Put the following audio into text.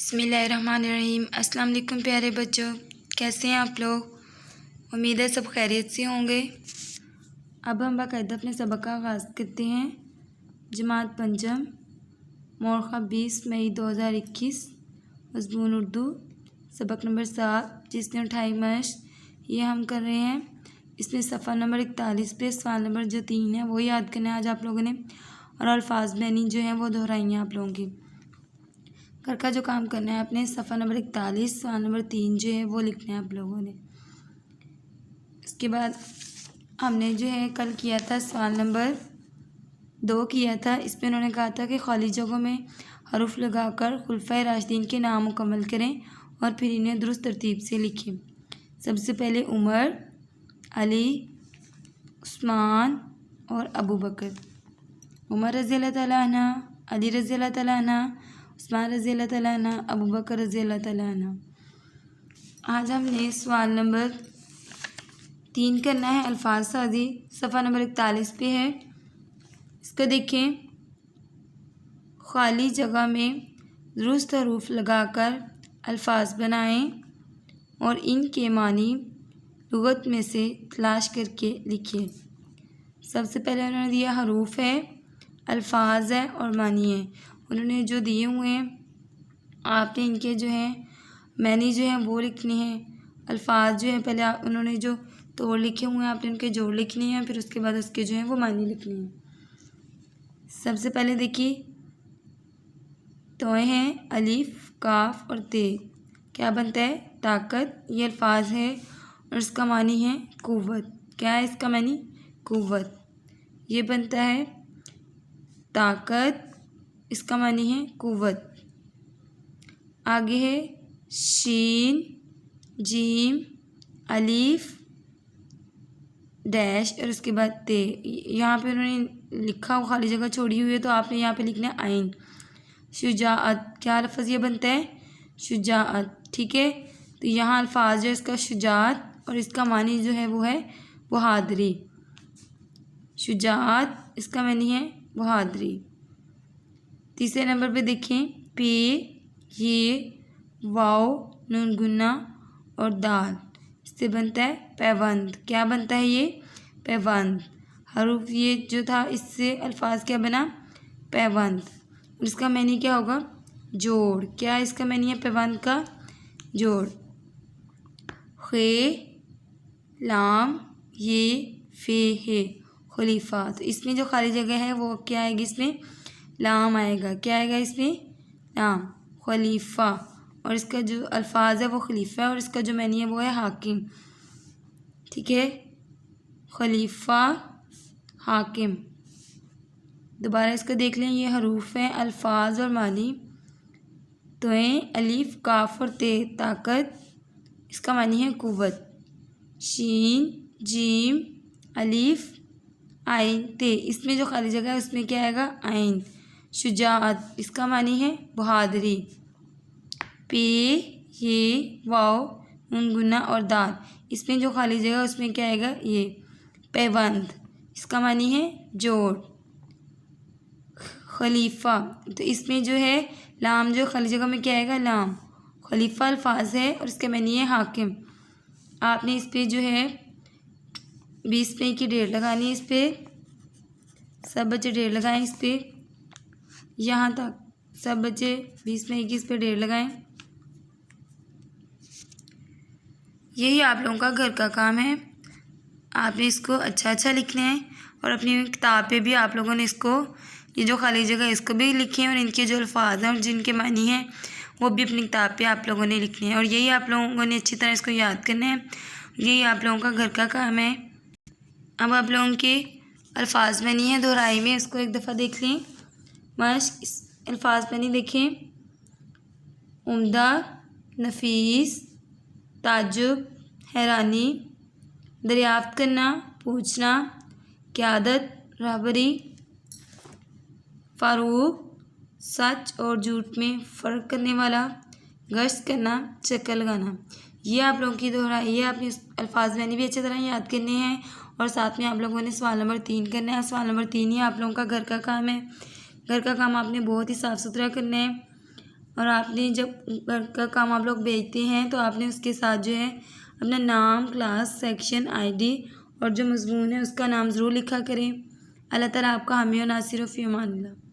बिस्मिल्लाहिर्रहमानिर्रहीम। अस्सलाम वालेकुम प्यारे बच्चों, कैसे हैं आप लोग? उम्मीद है सब खैरियत से होंगे। अब हम बाकायदा अपने सबक का आगाज़ करते हैं। जमात पंचम, मोरखा 20 मई 2021, मज़मून उर्दू, सबक नंबर 7, जिसने उठाई मश्क। ये हम कर रहे हैं। इसमें सफ़ा नंबर 41 पे सवाल नंबर जो 3 है वो याद करना है आज आप लोगों ने, और अल्फाज बैनी जो हैं वो दोहराई हैं आप लोगों की। घर का जो काम करना है आपने, सफ़ा नंबर 41 सवाल नंबर 3 जो है वो लिखना है आप लोगों ने। इसके बाद हमने जो है कल किया था सवाल नंबर 2 किया था। इसमें उन्होंने कहा था कि खाली जगहों में हरूफ लगाकर खुलफाए राशिदीन के नाम मुकम्मल करें और फिर इन्हें दुरुस्त तरतीब से लिखें। सबसे पहले उमर, अली, उस्मान और अबू बकर। उमर रज़ी अल्लाह तआला अन्हा, अली रज़ी अल्लाह तआला अन्हा, उस्मान रज़ी अल्लाह तआला अन्हा, अबू बकर रज़ी अल्लाह तआला अन्हा। आज हमने सवाल नंबर 3 करना है, अल्फाज साजी, सफ़ा नंबर 41 पे है। इसको देखें। खाली जगह में दुरुस्त हरूफ लगाकर अल्फाज बनाएं और इनके मानी लुगत में से तलाश करके लिखें। सबसे पहले उन्होंने दिया हरूफ है, अल्फाज है और मानी है। उन्होंने जो दिए हुए हैं आपने इनके जो हैं मानी जो हैं वो लिखने हैं। अल्फाज जो हैं पहले उन्होंने जो तोड़ लिखे हुए हैं आपने उनके जोड़ लिखने हैं, फिर उसके बाद उसके जो हैं वो मानी लिखने हैं। सबसे पहले देखिए तो हैं अलिफ, काफ और ते। क्या बनता है? ताकत। ये अल्फाज है और इसका मानी है कुव्वत। क्या है इसका मानी? कुव्वत। ये बनता है ताकत, इसका मानी है कुव्वत। आगे है शीन, जीम, अलीफ, डैश और उसके बाद ते। यहाँ पे उन्होंने लिखा हुआ खाली जगह छोड़ी हुई है तो आपने यहाँ पे लिखना है आइन। शुजाअत। क्या लफ्ज़ ये बनता है? शुजाअत। ठीक है, तो यहाँ अल्फाज जो है इसका शुजाअत और इसका मानी जो है वो है बहादुरी। शुजाअत, इसका मानी है बहादुरी। तीसरे नंबर पे देखें पे, ये, वाव, नून गुन्ना और दाल। इससे बनता है पैबंद। क्या बनता है ये? पैबंद। हरूफ ये जो था इससे अल्फाज क्या बना? पैबंद। इसका मानी क्या होगा? जोड़। क्या इसका मानी है पैबंद का? जोड़। खे, लाम, ये, फे है, खलीफा। तो इसमें जो खाली जगह है वो क्या आएगी? इसमें लाम आएगा। क्या आएगा इसमें? लाम। खलीफा। और इसका जो अल्फाज है वो खलीफा है और इसका जो मानी है वो है हाकिम। ठीक है, खलीफा, हाकिम। दोबारा इसको देख लें। ये हरूफ हैं, अल्फाज और मानी। तो हैं अलीफ, काफ और ते। ताकत, इसका मानी है कुव्वत। शीन, जीम, अलीफ, आइन, ते। इसमें जो खाली जगह है उसमें क्या आएगा? आइन। शुजाअत, इसका मानी है बहादुरी। पे, ये, वाव, नून गुन्ना और दाल। इसमें जो खाली जगह है उसमें क्या आएगा? ये पैबंद। इसका मानी है जोड़। खलीफा, तो इसमें जो है लाम जो खाली जगह में क्या आएगा? लाम। खलीफा अल्फाज है और इसके मानी है हाकिम। आपने इस पर जो है 20 मई की डेट लगानी है। इस पर सब बच्चे डेट लगाएं। इस पर यहाँ तक सब बच्चे 20 मई की इस पर डेट लगाएं। यही आप लोगों का घर का काम है। आपने इसको अच्छा लिखना है और अपनी किताब पे भी आप लोगों ने इसको ये जो खाली जगह है इसको भी लिखें और इनके जो अल्फाज हैं और जिनके मानी हैं वो भी अपनी किताब पे आप लोगों ने लिखने हैं। और यही आप लोगों ने अच्छी तरह इसको याद करना है। यही आप लोगों का घर का काम है। अब आप लोगों के अल्फाज बनी है दोहराई में, इसको एक दफ़ा देख लें। मश्क। अल्फाज बनी देखें। उम्दा, नफीस, ताजुब, हैरानी, दरियाफ्त करना, पूछना, क़यादत, रहबरी, फ़ारूक, सच और झूठ में फ़र्क करने वाला, गश्त करना, चक्कर लगाना। ये आप लोगों की दोहराई है। आपने अल्फाज मैंने भी अच्छी तरह याद करने हैं और साथ में आप लोगों ने सवाल नंबर 3 करना है। सवाल नंबर 3 ही आप लोगों का घर का काम है। घर का काम आपने बहुत ही साफ़ सुथरा करना है। اور آپ نے جب گھر کا کام آپ لوگ بھیجتے ہیں تو آپ نے اس کے ساتھ جو ہے اپنا نام، کلاس، سیکشن، ID اور جو مضمون ہے اس کا نام ضرور لکھا کریں۔ اللہ تعالیٰ آپ کا حامی و ناصر و فی امان اللہ۔